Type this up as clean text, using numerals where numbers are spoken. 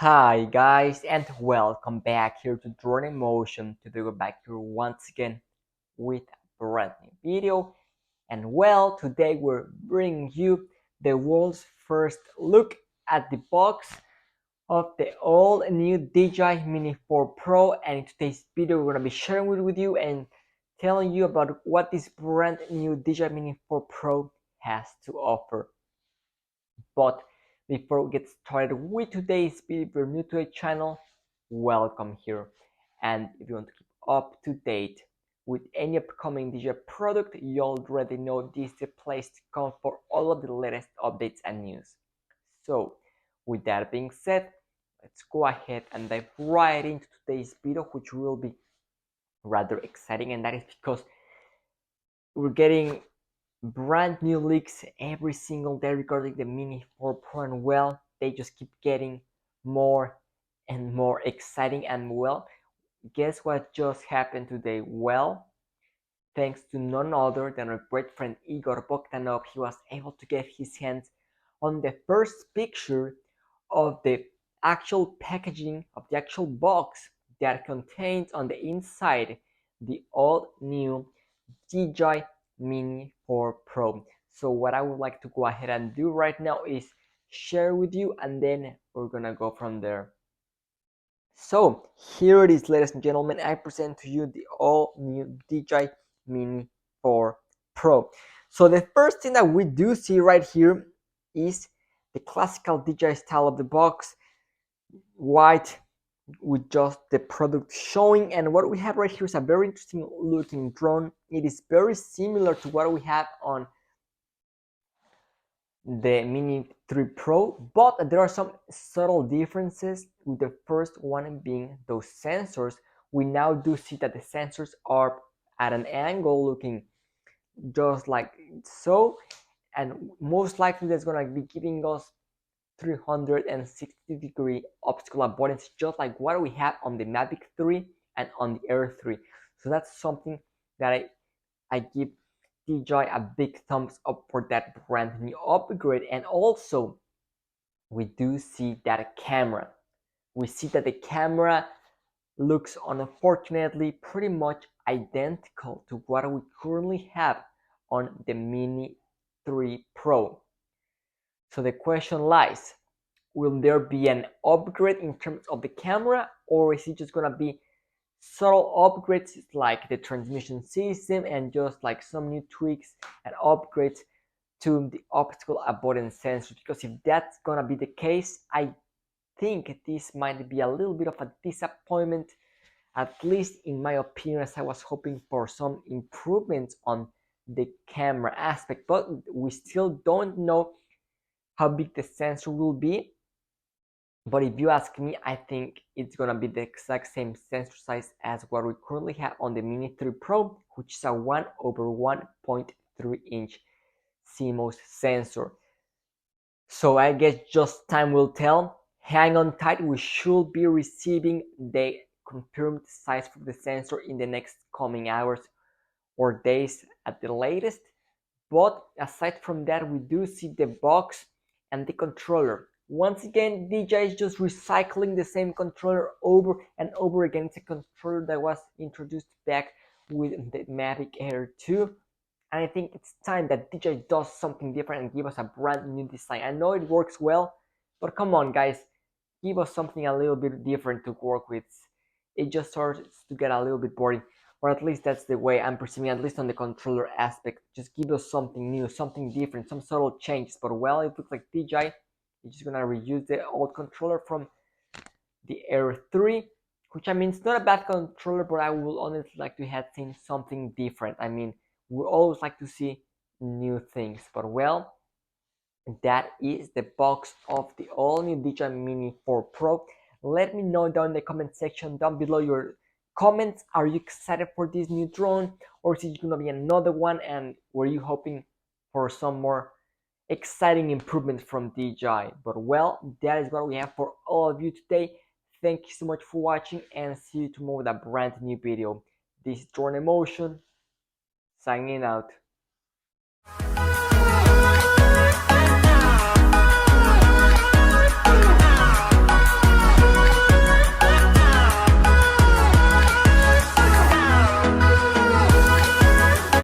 Hi guys and welcome back here to Drone Emotion. Today we're back here once again with a brand new video. And today we're bringing you the world's first look at the box of the all new DJI Mini 4 Pro. And in today's video we're going to be sharing it with you and telling you about what this brand new DJI Mini 4 Pro has to offer. But before we get started with today's video, if you're new to the channel, welcome here. And if you want to keep up to date with any upcoming DJI product, you already know this is the place to come for all of the latest updates and news. So with that being said, let's go ahead and dive right into today's video, which will be rather exciting, and that is because we're getting brand new leaks every single day regarding the Mini 4 Pro, and they just keep getting more and more exciting. And guess what just happened today? Thanks to none other than our great friend Igor Bogdanov, he was able to get his hands on the first picture of the actual packaging of the actual box that contains on the inside the all new DJI Mini 4 Pro. So what I would like to go ahead and do right now is share with you, and then we're gonna go from there. So here it is, ladies and gentlemen. I present to you the all new DJI Mini 4 Pro. So the first thing that we do see right here is the classical DJI style of the box, white with just the product showing. And what we have right here is a very interesting looking drone. It is very similar to what we have on the Mini 3 Pro, but there are some subtle differences, with the first one being those sensors. We now do see that the sensors are at an angle looking just like so, and most likely that's going to be giving us 360-degree optical avoidance, just like what we have on the Mavic 3 and on the Air 3. So that's something that I give DJI a big thumbs up for that brand new upgrade. And also we do see that camera. We see that the camera looks, unfortunately, pretty much identical to what we currently have on the Mini 3 Pro. So the question lies, will there be an upgrade in terms of the camera, or is it just gonna be subtle upgrades like the transmission system and just like some new tweaks and upgrades to the optical avoidance sensor? Because if that's gonna be the case, I think this might be a little bit of a disappointment, at least in my opinion, as I was hoping for some improvements on the camera aspect. But we still don't know how big the sensor will be. But if you ask me, I think it's gonna be the exact same sensor size as what we currently have on the Mini 3 Pro, which is a 1/1.3 inch CMOS sensor. So I guess just time will tell. Hang on tight, we should be receiving the confirmed size for the sensor in the next coming hours or days at the latest. But aside from that, we do see the box and the controller. Once again, DJI is just recycling the same controller over and over again. It's a controller that was introduced back with the Mavic Air 2. And I think it's time that DJI does something different and give us a brand new design. I know it works well, but come on guys, give us something a little bit different to work with. It just starts to get a little bit boring, or at least that's the way I'm perceiving, at least on the controller aspect. Just give us something new, something different, some subtle changes. But it looks like DJI is just gonna reuse the old controller from the Air 3, which, I mean, it's not a bad controller, but I would honestly like to have seen something different. I mean, we always like to see new things. But that is the box of the all new DJI Mini 4 Pro. Let me know down in the comment section down below your comments. Are you excited for this new drone, or is it gonna be another one, and were you hoping for some more exciting improvements from DJI? But that is what we have for all of you today. Thank you so much for watching, and see you tomorrow with a brand new video. This is Drone Emotion signing out.